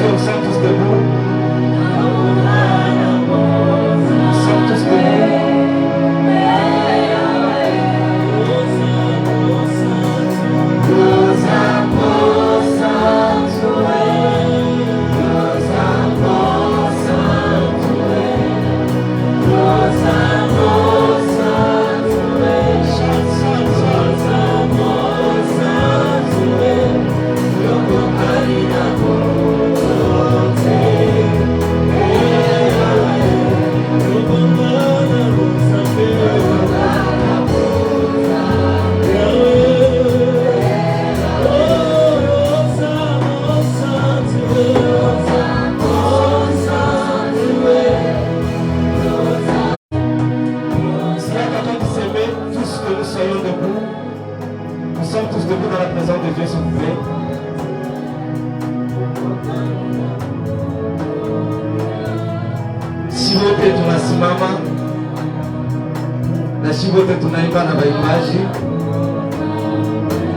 Nous sommes tous debout. Nous sommes tous debout.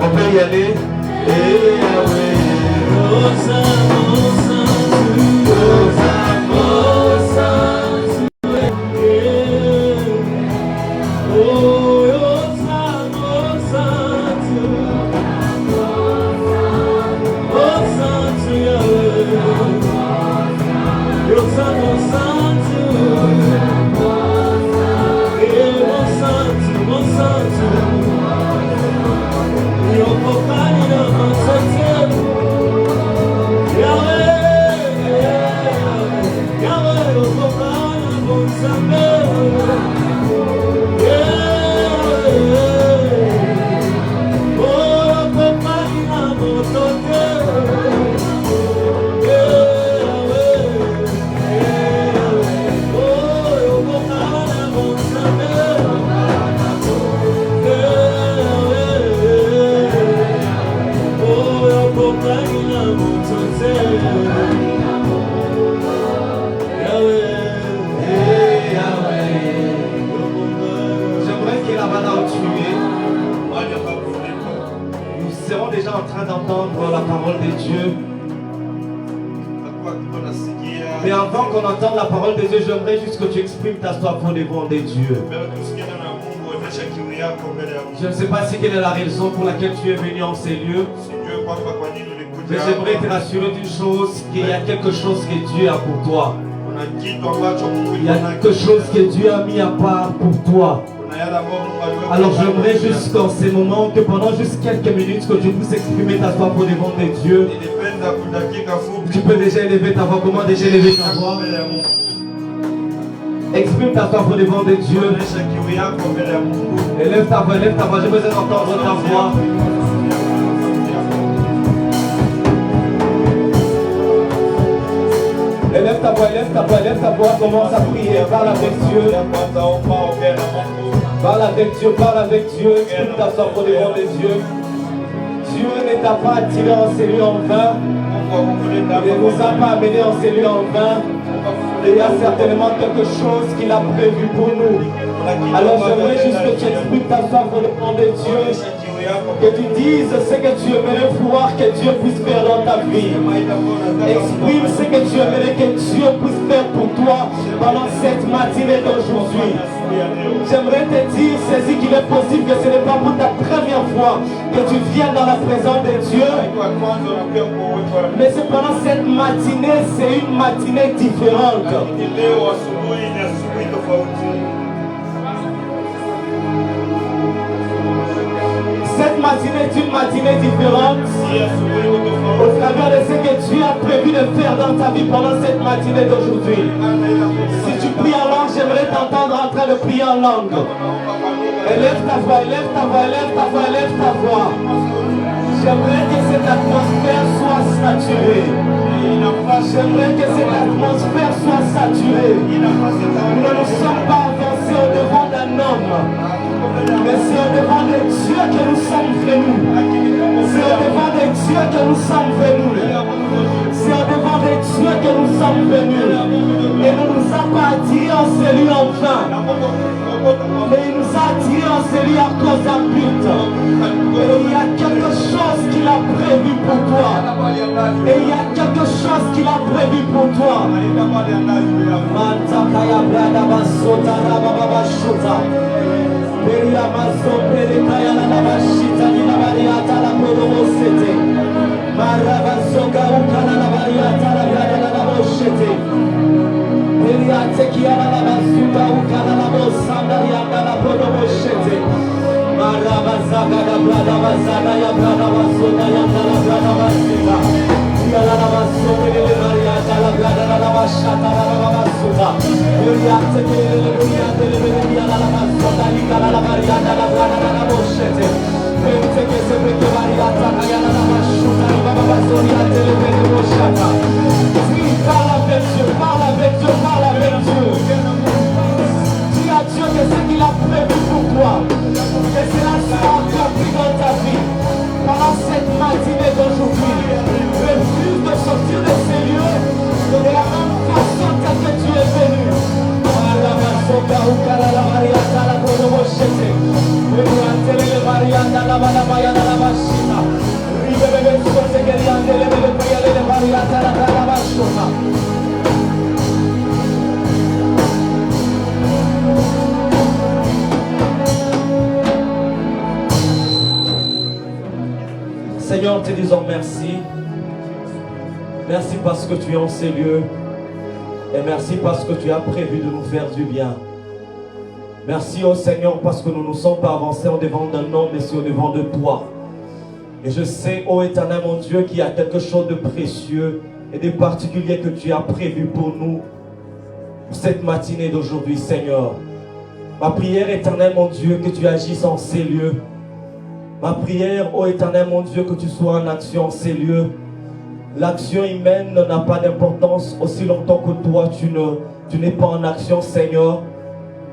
On peut y aller. Mais avant qu'on entende la parole de Dieu, j'aimerais juste que tu exprimes ta soif au devant de Dieu. Je ne sais pas si quelle est la raison pour laquelle tu es venu en ces lieux. Mais j'aimerais te rassurer d'une chose, qu'il y a quelque chose que Dieu a pour toi. Il y a quelque chose que Dieu a mis à part pour toi. Alors j'aimerais juste qu'en ces moments, que pendant juste quelques minutes, que tu puisses exprimer ta soif au devant de Dieu. Tu peux déjà élever ta voix. Comment déjà élever ta voix? Exprime ta soif au devant de Dieu. Élève ta voix, élève ta voix. J'ai besoin d'entendre ta voix. Élève ta voix, élève ta voix, élève ta voix. Commence à prier. Parle avec Dieu. Parle avec Dieu, parle avec Dieu. Exprime ta soif au devant de Dieu. Dieu ne t'a pas attiré en ces lieux en vain. Il ne nous a pas amenés en ces lieux en vain. Il y a certainement quelque chose qu'il a prévu pour nous. Alors j'aimerais juste que tu exprimes ta soif au devant de Dieu. Que tu dises ce que tu aimerais voir que Dieu puisse faire dans ta vie. Exprime ce que tu aimerais que Dieu puisse faire pour toi pendant cette matinée d'aujourd'hui. J'aimerais te dire, saisis qu'il est possible que ce n'est pas pour ta première fois que tu viens dans la présence de Dieu. Mais c'est pendant cette matinée, c'est une matinée différente. Cette matinée est une matinée différente au travers de ce que Dieu a prévu de faire dans ta vie pendant cette matinée d'aujourd'hui. Si tu pries en langue, j'aimerais t'entendre en train de prier en langue. Élève ta voix, élève ta voix, élève ta voix, élève ta voix. J'aimerais que cette atmosphère soit saturée. J'aimerais que cette atmosphère soit saturée. Nous ne nous sommes pas avancés au devant d'un homme. Mais c'est au devant de Dieu que nous sommes venus. C'est au devant de Dieu que nous sommes venus. C'est au devant de Dieu que nous sommes venus. Et ne nous a pas attirés en celui en vain. Mais il nous a attirés en celui à cause d'un but. Et il y a quelque chose qu'il a prévu pour toi. Et il y a quelque chose chose qu'il a prévu pour toi. Mantakaya brada basota rababa shota. Beria maso perekaya la bashita ni la bariata la prodomosete. Maraba soka ukana la bariata la brada la boshete. Beria tekia la basuka ukana la bosanda ya la prodomoshete. Maraba zaga la brada basada ya brada basota ya la brada basita. La basoka le bariata la brada la bashata la basuka. Beria tekia le bariata le beria la basota ni la bariata la brada la boshete. Beria que se breke bariata ya la bashuta la basoria le beria boshata. Parle avec Dieu, parle avec Dieu, parle avec Dieu. Dis à Dieu que ce qu'il a prévu pour toi, que c'est la soirée qui a pris dans ta vie. Pendant cette matinée d'aujourd'hui, refuse de sortir de ces lieux de la même façon que tu es venu. Seigneur, te disons merci. Merci parce que tu es en ces lieux. Et merci parce que tu as prévu de nous faire du bien. Merci au Seigneur parce que nous ne nous sommes pas avancés en devant d'un homme, mais c'est au devant de toi. Et je sais, ô Éternel mon Dieu, qu'il y a quelque chose de précieux et de particulier que tu as prévu pour nous, pour cette matinée d'aujourd'hui, Seigneur. Ma prière, Éternel mon Dieu, que tu agisses en ces lieux. Ma prière, ô Éternel mon Dieu, que tu sois en action en ces lieux. L'action humaine n'a pas d'importance aussi longtemps que toi, tu n'es pas en action, Seigneur.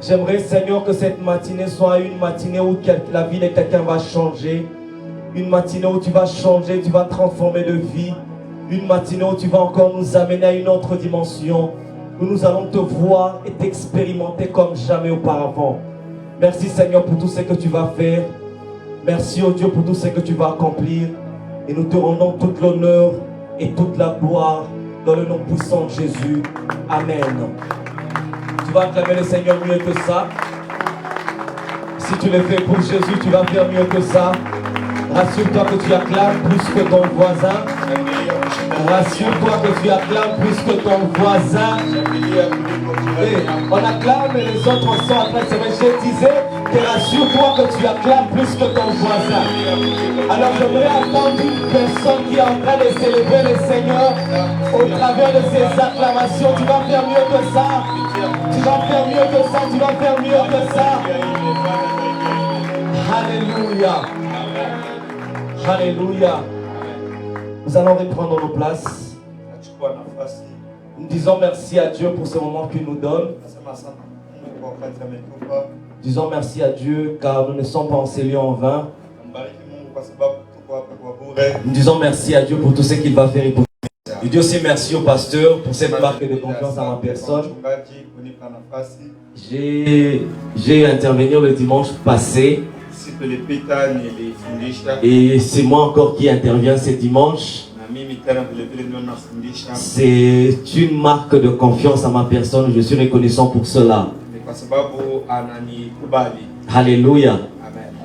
J'aimerais, Seigneur, que cette matinée soit une matinée où la vie de quelqu'un va changer. Une matinée où tu vas changer, tu vas transformer de vie. Une matinée où tu vas encore nous amener à une autre dimension. Où nous allons te voir et t'expérimenter comme jamais auparavant. Merci, Seigneur, pour tout ce que tu vas faire. Merci, oh Dieu, pour tout ce que tu vas accomplir. Et nous te rendons toute l'honneur et toute la gloire dans le nom puissant de Jésus. Amen. Tu vas acclamer le Seigneur mieux que ça. Si tu le fais pour Jésus, tu vas faire mieux que ça. Rassure-toi que tu acclames plus que ton voisin. Rassure-toi que tu acclames plus que ton voisin. Et on acclame et les autres sont en train de se mettre. Je disais que rassure-toi que tu acclames plus que ton voisin. Alors j'aimerais attendre une personne qui est en train de célébrer le Seigneur au travers de ses acclamations. Tu vas faire mieux que ça. Tu vas faire mieux que ça. Tu vas faire mieux que ça. Alléluia. Alléluia. Nous allons reprendre nos places. Nous disons merci à Dieu pour ce moment qu'il nous donne. Disons merci à Dieu car nous ne sommes pas enseignés en vain. Nous disons merci à Dieu pour tout ce qu'il va faire. Je dis aussi merci au pasteur pour cette marque de confiance à ma personne. J'ai intervenu le dimanche passé. Et c'est moi encore qui interviens ce dimanche. C'est une marque de confiance à ma personne. Je suis reconnaissant pour cela. Alléluia.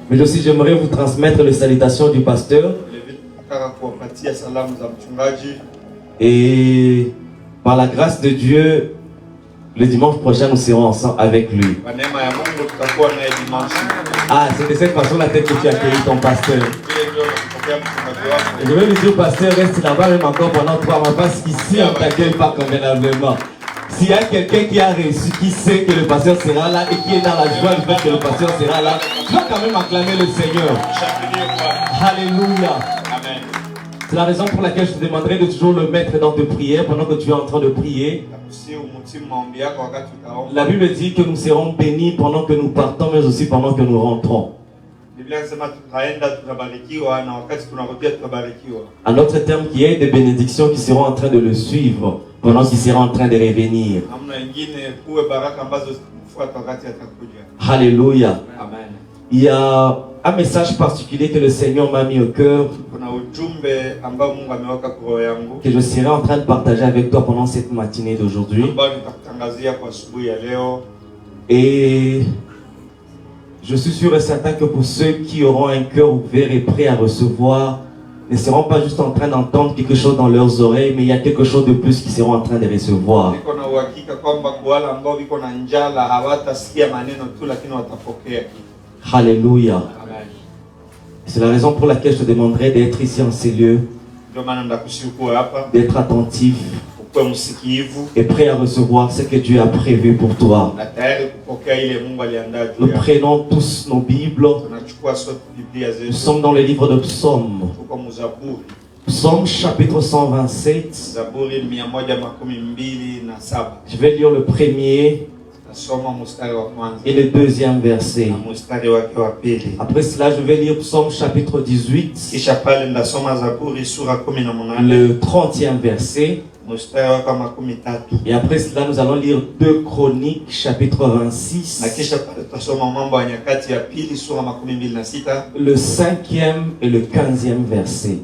Mais aussi j'aimerais vous transmettre les salutations du pasteur. Et par la grâce de Dieu, le dimanche prochain nous serons ensemble avec lui. Ah, c'est de cette façon-là que tu as accueilli ton pasteur. Je vais lui dire, pasteur, reste là-bas même encore pendant 3 mois parce qu'ici on ne t'accueille pas convenablement. S'il y a quelqu'un qui a reçu, qui sait que le pasteur sera là et qui est dans la joie du fait que le pasteur sera là, tu vas quand même acclamer le Seigneur. Alléluia. C'est la raison pour laquelle je te demanderai de toujours le mettre dans tes prières pendant que tu es en train de prier. La Bible dit que nous serons bénis pendant que nous partons, mais aussi pendant que nous rentrons. Un autre terme qui est des bénédictions qui seront en train de le suivre pendant qu'il sera en train de revenir. Alléluia. Il y a un message particulier que le Seigneur m'a mis au cœur, que je serai en train de partager avec toi pendant cette matinée d'aujourd'hui. Et je suis sûr et certain que pour ceux qui auront un cœur ouvert et prêt à recevoir, ne seront pas juste en train d'entendre quelque chose dans leurs oreilles, mais il y a quelque chose de plus qu'ils seront en train de recevoir. Alléluia. C'est la raison pour laquelle je te demanderai d'être ici en ces lieux, d'être attentif et prêt à recevoir ce que Dieu a prévu pour toi. Nous prenons tous nos Bibles. Nous sommes dans le livre de Psaume. Psaume chapitre 127. Je vais lire le premier et le deuxième verset. Après cela, je vais lire Psaume chapitre 18, le 30e verset. Et après cela, nous allons lire 2 Chroniques chapitre 26, le 5e et le 15e verset.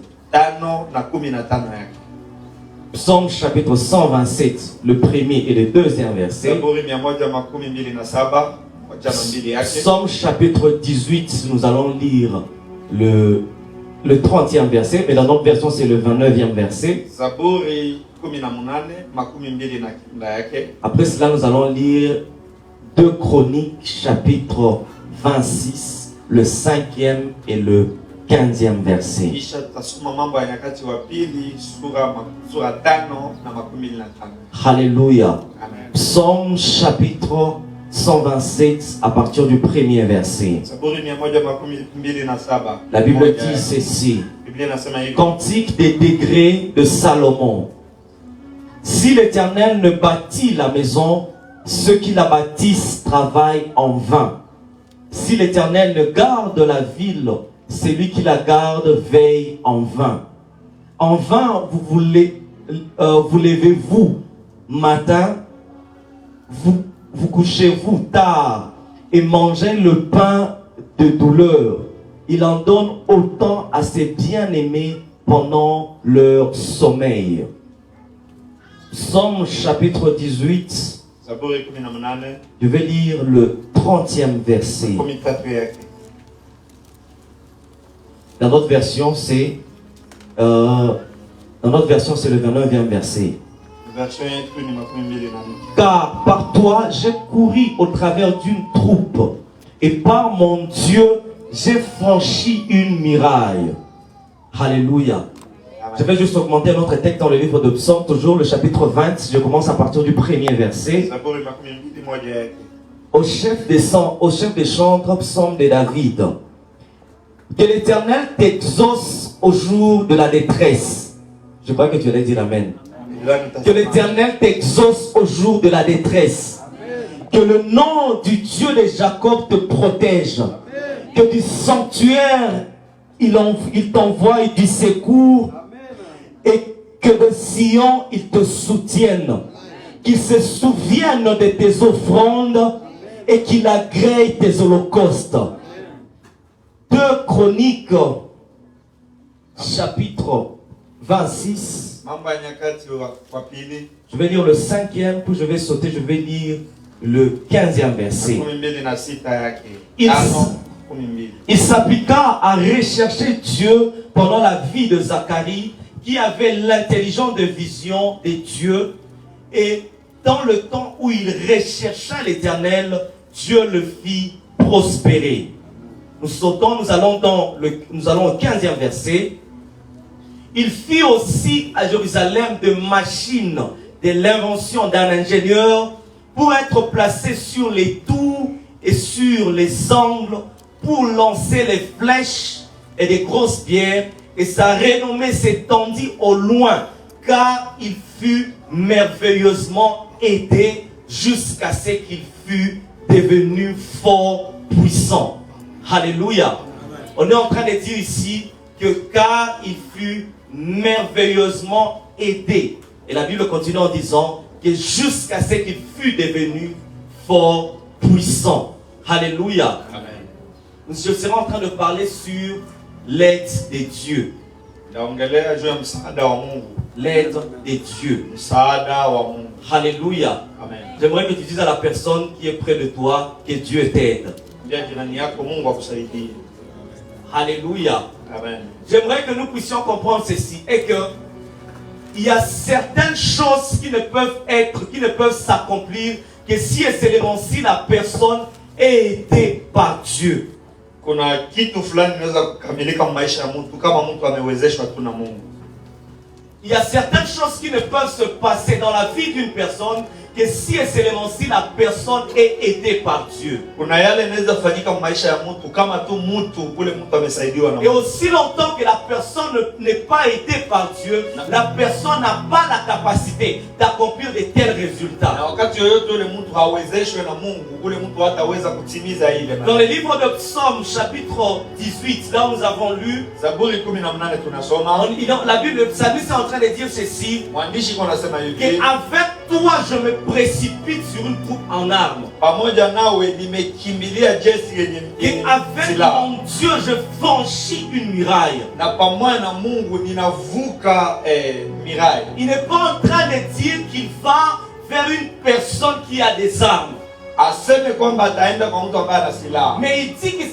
Psaume chapitre 127, le premier et le deuxième verset. Psaume chapitre 18, nous allons lire le 30e verset, mais dans notre version c'est le 29e verset. Après cela, nous allons lire 2 Chroniques chapitre 26, le 5e et le 15e verset. Alléluia. Psaume chapitre 127 à partir du premier verset. La Bible dit ceci. Cantique des degrés de Salomon. Si l'Éternel ne bâtit la maison, ceux qui la bâtissent travaillent en vain. Si l'Éternel ne garde la ville, celui qui la garde veille en vain. En vain vous levez-vous matin, vous couchez-vous tard et mangez le pain de douleur. Il en donne autant à ses bien-aimés pendant leur sommeil. Psaume chapitre 18, je vais lire le 30e verset. Dans notre version, c'est le 29e verset. Car par toi, j'ai couru au travers d'une troupe, et par mon Dieu, j'ai franchi une muraille. Alléluia. Je vais juste augmenter notre texte dans le livre de Psaume, toujours le chapitre 20. Je commence à partir du premier verset. Au chef des chantres, Psaume de David. Que l'Éternel t'exauce au jour de la détresse. Je crois que tu allais dire Amen. Que l'Éternel t'exauce au jour de la détresse. Que le nom du Dieu de Jacob te protège. Que du sanctuaire, il t'envoie du secours. Et que de Sion, il te soutienne. Qu'il se souvienne de tes offrandes et qu'il agrée tes holocaustes. 2 Chroniques, chapitre 26. Je vais lire le 5e, puis je vais sauter, je vais lire le 15e verset. Il s'appliqua à rechercher Dieu pendant la vie de Zacharie, qui avait l'intelligence de vision de Dieu. Et dans le temps où il rechercha l'Éternel, Dieu le fit prospérer. Nous sautons, nous allons au 15e verset. Il fit aussi à Jérusalem des machines de l'invention d'un ingénieur pour être placé sur les tours et sur les angles pour lancer les flèches et des grosses pierres, et sa renommée s'étendit au loin, car il fut merveilleusement aidé jusqu'à ce qu'il fût devenu fort puissant. Alléluia. On est en train de dire ici que car il fut merveilleusement aidé. Et la Bible continue en disant que jusqu'à ce qu'il fût devenu fort puissant. Alléluia. Amen. je serai en train de parler sur l'aide de Dieu. L'aide de Dieu. Alléluia. J'aimerais que tu dises à la personne qui est près de toi que Dieu t'aide. Alléluia. J'aimerais que nous puissions comprendre ceci et que il y a certaines choses qui ne peuvent s'accomplir que si et seulement si la personne est aidée par Dieu. Il y a certaines choses qui ne peuvent se passer dans la vie d'une personne que si et seulement si la personne est aidée par Dieu. Et aussi longtemps que la personne n'est pas aidée par Dieu, la personne n'a pas la capacité d'accomplir de tels résultats. Dans le livre de Psaume chapitre 18, là où nous avons lu, la Bible, le psalmiste est en train de dire ceci, qu'avec toi je me précipite sur une troupe en armes. Et avec mon Dieu je franchis une muraille. Il n'est pas en train de dire qu'il va vers une personne qui a des armes. Mais il dit qu'il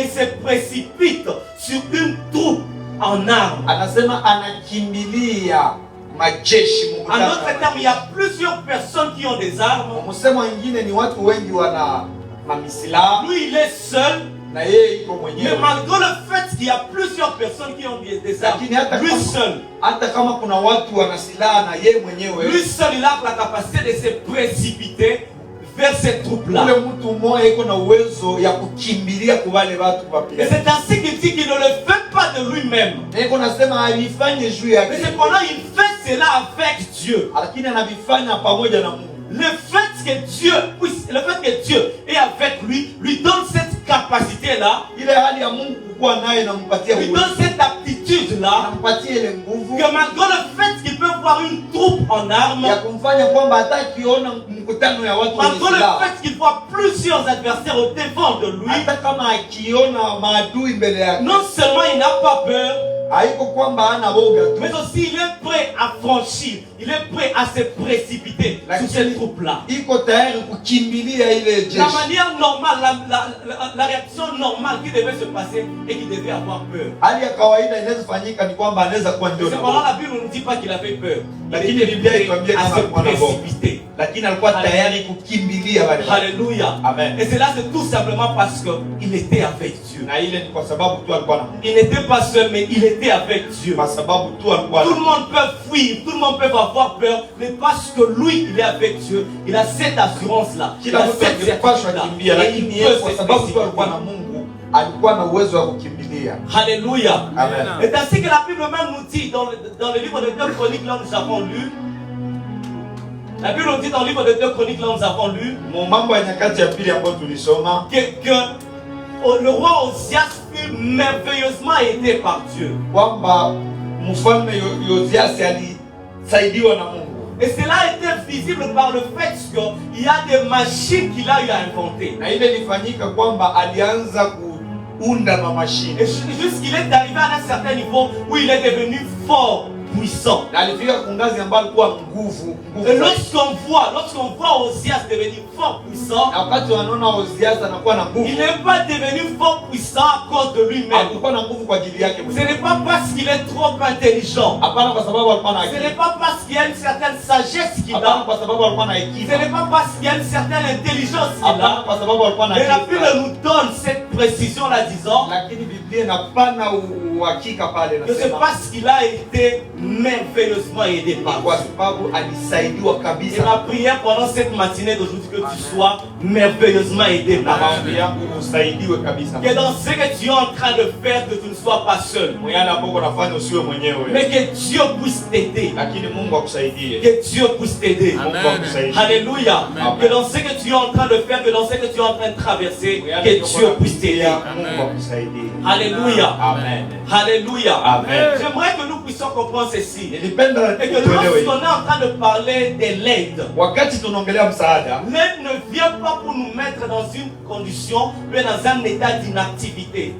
se précipite sur une troupe en armes. En d'autres termes, il y a plusieurs personnes qui ont des armes. Lui, il est seul. Mais malgré le fait qu'il y a plusieurs personnes qui ont des armes, lui seul, il a la capacité de se précipiter vers cette troupe-là. Et c'est ainsi qu'il dit qu'il ne le fait pas de lui-même. Mais cependant, il fait cela avec Dieu. Le fait que Dieu est avec lui, lui donne cette capacité-là, lui donne cette aptitude-là, que malgré le fait qu'il peut voir une troupe en armes, malgré le fait qu'il voit plusieurs adversaires au devant de lui, non seulement il n'a pas peur, mais aussi il est prêt à franchir, il est prêt à se précipiter sur cette troupe-là. La manière normale, la réaction normale qui devait se passer et qu'il devait avoir peur. Cependant, la Bible ne nous dit pas qu'il avait peur. Il était prêt à se précipiter. Alléluia. Amen. Et cela c'est tout simplement parce qu'il était avec Dieu. Il n'était pas seul, mais il était avec Dieu. Tout le monde peut fuir, tout le monde peut avoir peur, mais parce que lui, il est avec Dieu, il a cette assurance-là. Il a cette certitude-là. Alléluia. Amen. Et ainsi que la Bible même nous dit dans le livre de 2 Chroniques, là nous avons lu. La Bible nous dit dans le livre de 2 Chroniques, là nous avons lu que le roi Osias fut merveilleusement aidé par Dieu. Et cela était visible par le fait qu'il y a des machines qu'il a eu à inventer. Et jusqu'il est arrivé à un certain niveau où il est devenu fort, puissant. Et lorsqu'on voit Osias devenir fort puissant, il n'est pas devenu fort puissant à cause de lui-même. Ce n'est pas parce qu'il est trop intelligent. Ce n'est pas parce qu'il y a une certaine sagesse qu'il a. Ce n'est pas parce qu'il y a une certaine intelligence qu'il a. Et la Bible nous donne cette précision-là disant que c'est parce qu'il a été merveilleusement aidé par Dieu. Et ma prière pendant cette matinée d'aujourd'hui, que tu sois merveilleusement aidé par Dieu. Que dans ce que tu es en train de faire, que tu ne sois pas seul, mais que Dieu puisse t'aider. Que Dieu puisse t'aider. Alléluia. Que dans ce que tu es en train de faire, que dans ce que tu es en train de traverser, que Dieu puisse t'aider. Alléluia. Amen. Alléluia. J'aimerais que nous puissions comprendre ceci. Et que lorsqu'on est en train de parler de l'aide. Wakati tunaongelea msaada, L'aide ne vient pas pour nous mettre dans une condition, mais dans un état d'inactivité.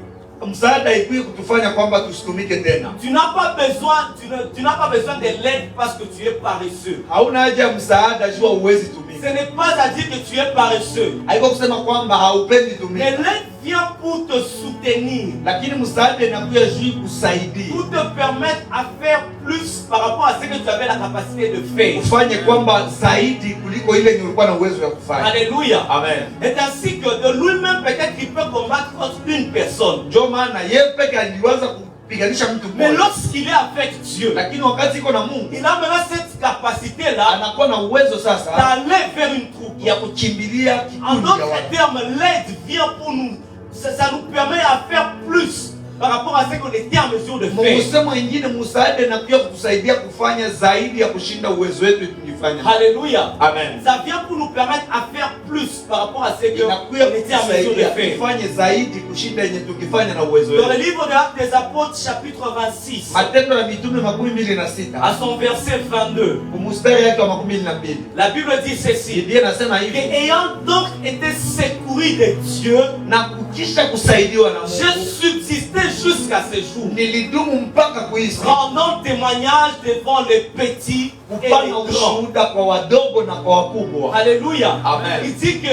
msaada haikui kutufanya kwamba tusitumike tena. Tu n'as pas besoin de l'aide parce que tu es paresseux. Hauna haja ya msaada jua uwezi tumika. Ce n'est pas à dire que tu es paresseux. Haiko kusema kwamba haupendi tumika. Mais l'aide vient pour te soutenir. Lakini msaada inakuja juu kusaidia. Pour te permettre à faire plus par rapport à ce que tu avais la capacité de faire. Ufanye kwamba zaidi kuliko ile ulikuwa na uwezo wa kufanya. Alléluia. Amen. Et ainsi que de lui-même peut-être qu'il peut combattre contre une personne. Ndio maana yeye peke aliweza kupiganisha mtu mmoja. Mais lorsqu'il est avec Dieu, Lakini wakati iko na Mungu, il a maintenant cette capacité-là anakuwa na uwezo sasa d'aller vers une troupe. ya kukimbilia En kikundi cha d'autres watu. termes, l'aide vient pour nous. Ça nous permet à faire plus par rapport à ce qu'on était en mesure de faire. Msemo mwingine msaada inakuja kutusaidia kufanya zaidi ya kushinda uwezo wetu tulifanya. Alléluia. Amen. Ça vient pour nous permettre à faire plus par rapport à ce qu'on Inakuja était en mesure de kutusaidia faire. kufanye zaidi kushinda yenye tukifanya na uwezo Dans wetu. le livre de Actes des Apôtres, chapitre 26, Matendo ya Mitume 26 à son verset 22, mstari yake wa 12. la Bible dit ceci: Biblia inasema hivi, et ayant donc été secouru de Dieu, na kukisha kusaidiwa na j'ai Mungu subsisté jusqu'à ce jour, nilidumu mpaka kuishi, rendant témoignage devant les petits et les kupana grands. ushuhuda kwa wadogo na kwa wakubwa. Alléluia. Amen. Il dit que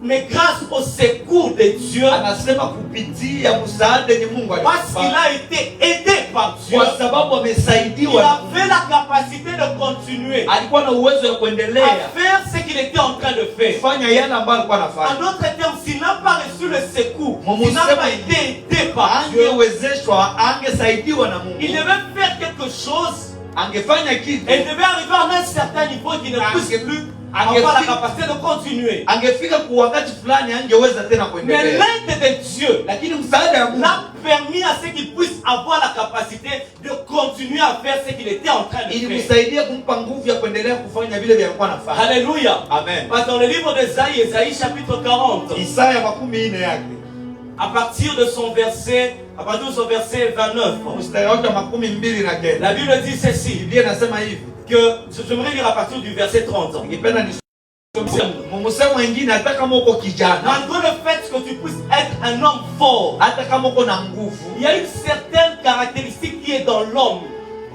mais grâce au secours de Dieu, Anasema kupitia msaada yenye Mungu parce qu'il alitupa, a été aidé par Dieu, kwa sababu il amesaidiwa na Mungu, avait la capacité de continuer alikuwa na uwezo wa kuendelea à faire ce qu'il était en train de faire. kufanya yale ambayo alikuwa En anafanya. d'autres termes, s'il n'a pas reçu le secours, Mon s'il n'a Seigneur, pas été aidé par Dieu, Angewezeshwa, angesaidiwa na Mungu, il devait faire quelque chose angefanya kitu, et il devait arriver à un certain niveau qui ne puisse plus avoir la capacité de continuer. angefika kwa wakati fulani angeweza tena Mais kuendelea. l'aide de Dieu Lakini msaada wa Mungu l'a permis à ce qu'il puisse avoir la capacité de continuer à faire ce qu'il était en train de faire. ilimsaidia kumpa nguvu ya kuendelea kufanya vile vile alikuwa anafanya. Alléluia. Amen. Parce que dans le livre d'Ésaïe, Ésaïe chapitre 40, Isaya 40 yake à partir de son verset 29, mstari wake wa 29, la Bible dit ceci, Biblia inasema hivi, que j'aimerais lire à partir du verset 30. ningependa nisome msemo mwingine, hata kama uko kijana, Malgré le fait que tu puisses être un homme fort, hata kama uko na nguvu, il y a une certaine caractéristique qui est dans l'homme,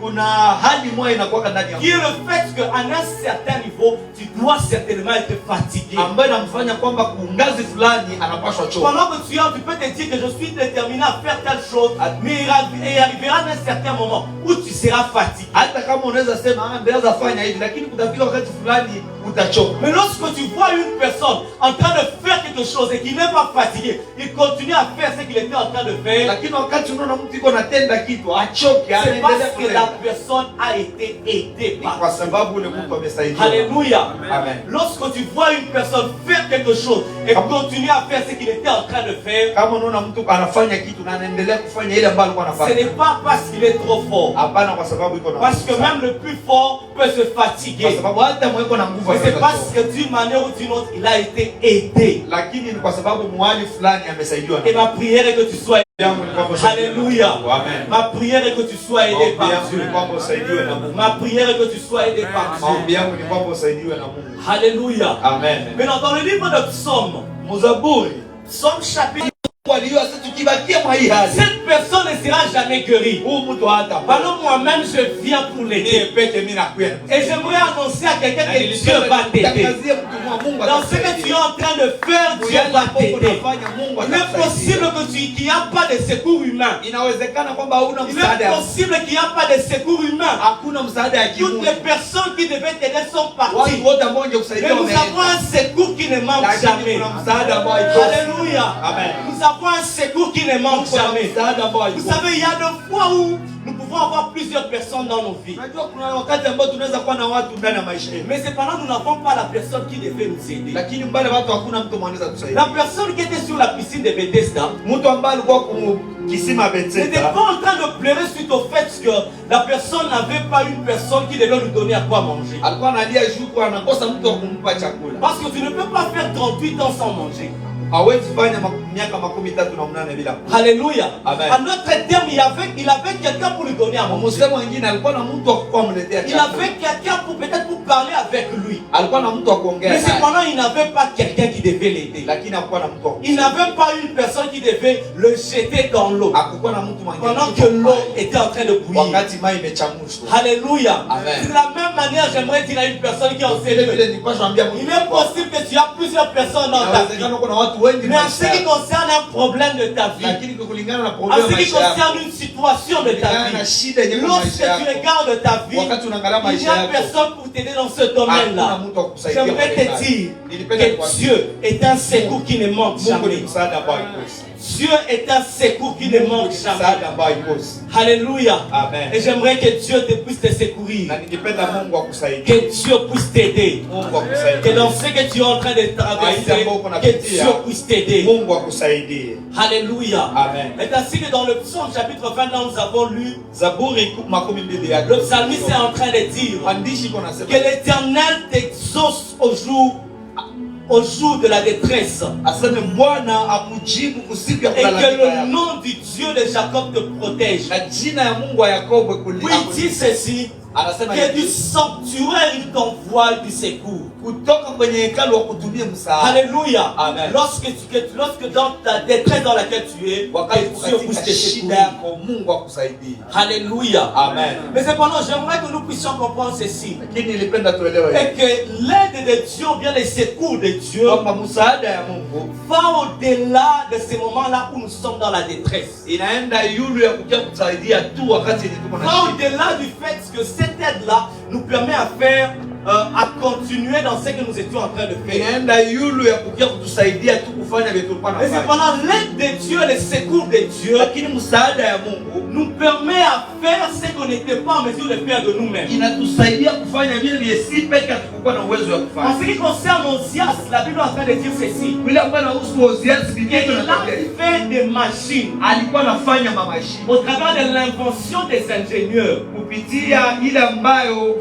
kuna hali moja inakuwa ndani qui est yako le fait qu'à un certain niveau, tu dois certainement être fatigué. ambayo inamfanya kwamba kungazi fulani anapaswa choka. Pendant que tu peux te dire que je suis déterminé à faire telle chose, mais il arrivera un certain moment où tu seras fatigué. Hata kama unaweza sema naweza fanya hivi, lakini kutafika wakati fulani utachoka. Mais lorsque tu vois une personne en train de faire quelque chose et qui n'est pas fatigué, il continue à faire ce qu'il était en train de faire, Lakini wakati unaona mtu iko natenda kitu achoke, c'est anaendelea parce que la kutenda, personne a été aidée ni par kwa Dieu. sababu ule mtu amesaidiwa. Alléluia. Amen. Lorsque tu vois une personne faire quelque chose et continuer à faire ce qu'il était en train de faire, Kama unaona mtu anafanya kitu na anaendelea kufanya ile ambayo alikuwa ce n'est anafanya, pas parce qu'il est trop fort. hapana, kwa sababu iko na Parce que nguvu même sana. le plus fort peut se Kwa fatiguer. sababu hata mweko na nguvu Mais c'est anaweza parce kuchoka. que d'une manière ou d'une autre, il a été aidé. Lakini ni kwa sababu mwali fulani amesaidiwa Et na ma prière est que tu sois aidé. Mungu. Alléluia. Amen. Ma prière est que tu sois aidé par Maombi yangu Dieu. ni kwamba usaidiwe na Mungu. Ma prière est que tu sois aidé par Maombi Dieu. yangu ni kwamba usaidiwe na Mungu. Alléluia. Amen. Maintenant, dans le livre de Psaume, Mzaburi Psaume chapitre, walio sasa tukibakia mwa hii hali, cette personne ne sera jamais guérie. huu mtu hata Pendant moi-même, je viens pour l'aider. peke mimi nakuya. Et j'aimerais annoncer à quelqu'un que Dieu va t'aider. Tangazie mtu wa Mungu Dans ce que tu es en train de faire, Dieu va t'aider. Il est possible qu'il n'y a pas de secours humain. Inawezekana kwamba hauna Il msaada. est possible qu'il n'y a pas de secours humain. Hakuna msaada ya Toutes kimungu. les personnes qui devaient t'aider sont parties. Watu wote ambao Mais wangekusaidia nous avons un secours qui ne manque Lakini jamais. kuna msaada ambao haikosi. Alléluia. Amen. Nous avons un secours qui ne manque Kuna jamais. msaada ambao Vous haikosi. savez, il y a des fois où nous pouvons avoir plusieurs personnes dans nos vies. Unajua kuna wakati ambao tunaweza kuwa na watu ndani ya maisha yetu. Mais cependant, nous n'avons pas la personne qui devait nous aider. Lakini mbele watu hakuna mtu mwanaweza La kusaidia. personne qui était sur la piscine de Bethesda Mtu ambaye alikuwa kisima n'était Bethesda pas en train de pleurer suite au fait que la personne n'avait pas une personne qui devait lui donner à quoi manger. alikuwa analia juu kwa anakosa mtu wa kumpa chakula. Parce que tu ne peux pas faire 38 ans sans manger. hawezi fanya miaka 38 bila. Alléluia. Amen. En d'autres termes, il avait quelqu'un pour lui donner à manger. Msemo mwingine alikuwa na mtu wa kumletea Il chakula. avait quelqu'un pour peut-être pour parler avec lui. Alikuwa na mtu wa kuongea Mais naye. cependant, il n'avait pas quelqu'un qui devait l'aider. Lakini hakuwa na mtu wa Il n'avait pas une personne qui devait le jeter dans l'eau hakukuwa na mtu mwingine. pendant que l'eau était en train de bouillir. Wakati mai imechamshwa. Alléluia. Amen. De la même manière, j'aimerais dire à une personne qui est en Vile CDE. vile nilikuwa naambia mtu. Il est possible que tu as plusieurs personnes dans ta vie. Inawezekana kuna watu wengi Mais en ce qui concerne un problème de ta vie, lakini kulingana na en problemu ce ya qui maisha yako, concerne une situation de ta kulingana na vie, shida yenye kwa lorsque maisha tu yako, regardes ta vie, wakati unaangalia il n'y maisha a yako, personne pour t'aider dans ce hakuna domaine-là. mtu wa kukusaidia. J'aimerais te dire Nilipenda que kukwambia, Dieu est un secours qui ne manque Mungu ni jamais. msaada ambao haikosi. Dieu est un secours qui ne manque jamais. Msaada ambao haikosi. Alléluia. Amen. Et j'aimerais que Dieu te puisse te secourir. Na ningependa Mungu akusaidie. Que Dieu puisse t'aider. Mungu akusaidie. Que dans ce que tu es en train de traverser, que Dieu puisse t'aider. Mungu akusaidie. Alléluia. Amen. Et ainsi que dans le psaume chapitre 20, nous avons lu, Zaburi 12 yake. le psalmiste est en train de dire Mwandishi kuna sema que l'Éternel t'exauce au jour de la détresse. aseme Bwana akujibu usiku ya Et que kulalamika le yako. nom du Dieu de Jacob te protège. Na jina ya Mungu wa Yakobo Oui, kulinda. il dit ceci, Anasema que du hivi, sanctuaire il t'envoie du secours. kutoka kwenye hekalu wa kutumia msaada. Alléluia. Amen. Lorsque dans ta détresse dans laquelle tu es, Wakati que Dieu puisse katika te shida secourir. yako Mungu akusaidie. Alléluia. Amen. Mais cependant, j'aimerais que nous puissions comprendre ceci. Lakini nilipenda tuelewe Et que l'aide de Dieu, bien les secours de Dieu, kwamba msaada ya Mungu va au-delà de ces moments-là où nous sommes dans la détresse. inaenda yulu ya kuja kusaidia tu wakati yenye tuko na Va shida. au-delà du fait que cette aide-là nous permet à faire, à continuer dans ce que nous étions en train de faire. Inaenda yulu ya kuja kutusaidia tu kufanya vitu tulikuwa Mais tunafanya. cependant, l'aide de Dieu, les secours de Dieu, Lakini msaada ya Mungu nous permet à faire ce qu'on n'était pas en mesure de faire de nous-mêmes. inatusaidia kufanya vile vile si peke hatukuwa na uwezo wa En kufanya. ce qui concerne Osias, la Bible est en train de dire ceci. Vile ambayo inahusu Oziasi, Biblia Il a inatuambia hivi. fait des machines Alikuwa anafanya mamashi au travers de l'invention des ingénieurs. kupitia ile ambayo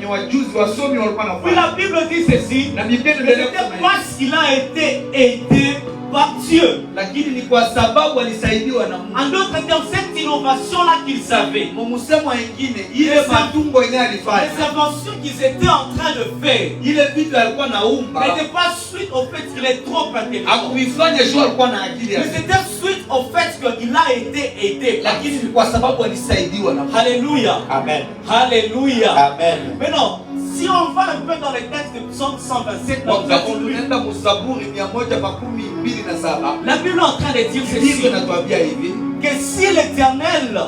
wajuzi wasomi walikuwa Puis wanafanya. la Bible dit ceci, Na Biblia mais inaendelea c'était kusema hivi. parce qu'il a été aidé par Dieu. Lakini ni kwa sababu alisaidiwa na Mungu. En d'autres termes, cette innovation-là qu'ils avaient, Msemo wengine ile matungo yenyewe les alifanya, inventions qu'ils étaient en train de faire, ile vitu alikuwa naumba n'étaient pas suite au fait qu'il est trop intelligent. akuvifanya sio alikuwa na akili ya Mais c'était suite au fait qu'il a été aidé. lakini ni kwa sababu alisaidiwa na Mungu. Alléluia. Amen. Alléluia. Amen. Maintenant, si on va un peu dans les textes de Psaume 127, nous Wakati avons lu, tunaenda Mzaburi 127 la Bible est en train de dire ndivyo ceci, inatuambia hivi, que si l'Éternel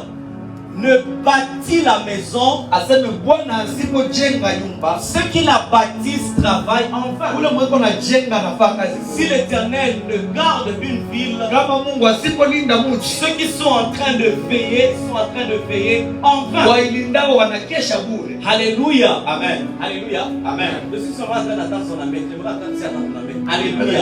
ne bâtit la maison, aseme Bwana asipojenga nyumba, ceux qui la bâtissent travaillent en vain. ule mweko anajenga anafaa kazi. Si l'Éternel ne garde une ville, Kama Mungu asipolinda mji, ceux qui sont en train de veiller sont en train de veiller en vain. wailindao wanakesha bure. Alléluia. Amen. Alléluia. Amen. Je suis seulement en train d'attendre son amen. J'aimerais attendre si attendre son amen. Alléluia.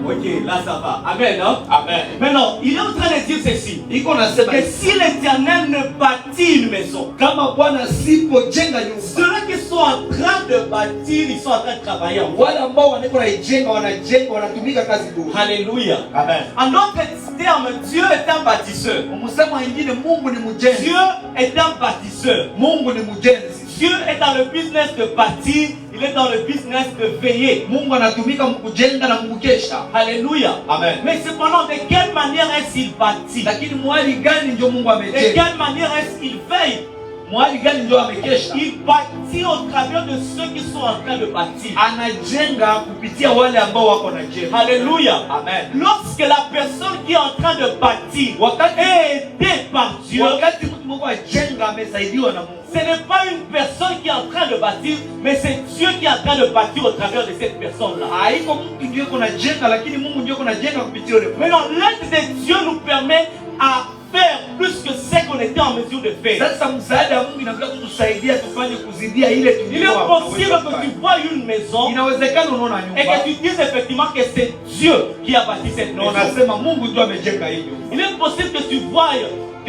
Ok, là ça va. Amen, non? Amen. Maintenant, il est en train de dire ceci. Iko nasema Que si l'Éternel ne bâtit une maison, kama Bwana asipojenga nyumba, ceux qui sont en train de bâtir, ils sont en train de travailler en vain. wale ambao wanaenda wanajenga wanatumika kazi bure. Alléluia. Amen. En d'autres termes, Dieu est un bâtisseur. Msemo mwingine, Mungu ni mjenzi. Dieu est un bâtisseur. Mungu ni mjenzi. Dieu est dans le business de bâtir, il est dans le business de veiller. Mungu anatumika mkujenga na mkukesha. Alléluia. Amen. Mais cependant, de quelle manière est-ce qu'il bâtit? Lakini mwali gani ndio Mungu De amejenga? quelle manière est-ce qu'il veille? Mwali gani ndio amekesha? Il bâtit au travers de ceux qui sont en train de bâtir. Anajenga kupitia wale ambao wako na jengo. Alléluia. Amen. Lorsque la personne qui est en train de bâtir Wakati est aidée par Dieu, wakati mtu Mungu ajenga amesaidiwa na Mungu. ce n'est pas une personne qui est en train de bâtir, mais c'est Dieu qui est en train de bâtir au travers de cette personne-là. Haiko mtu ndio yuko na jenga, lakini Mungu ndio yuko na jenga kupitia yule. Maintenant, l'aide de Dieu nous permet à faire plus que ce qu'on était en mesure de faire. Sasa msaada wa Mungu inakuja kutusaidia tufanye kuzidia ile Il est tulikuwa. possible que tu vois une maison Inawezekana unaona et nyumba que tu dises effectivement que c'est Dieu qui a bâti cette na maison. unasema Mungu ndio amejenga hiyo. Il est possible que tu voies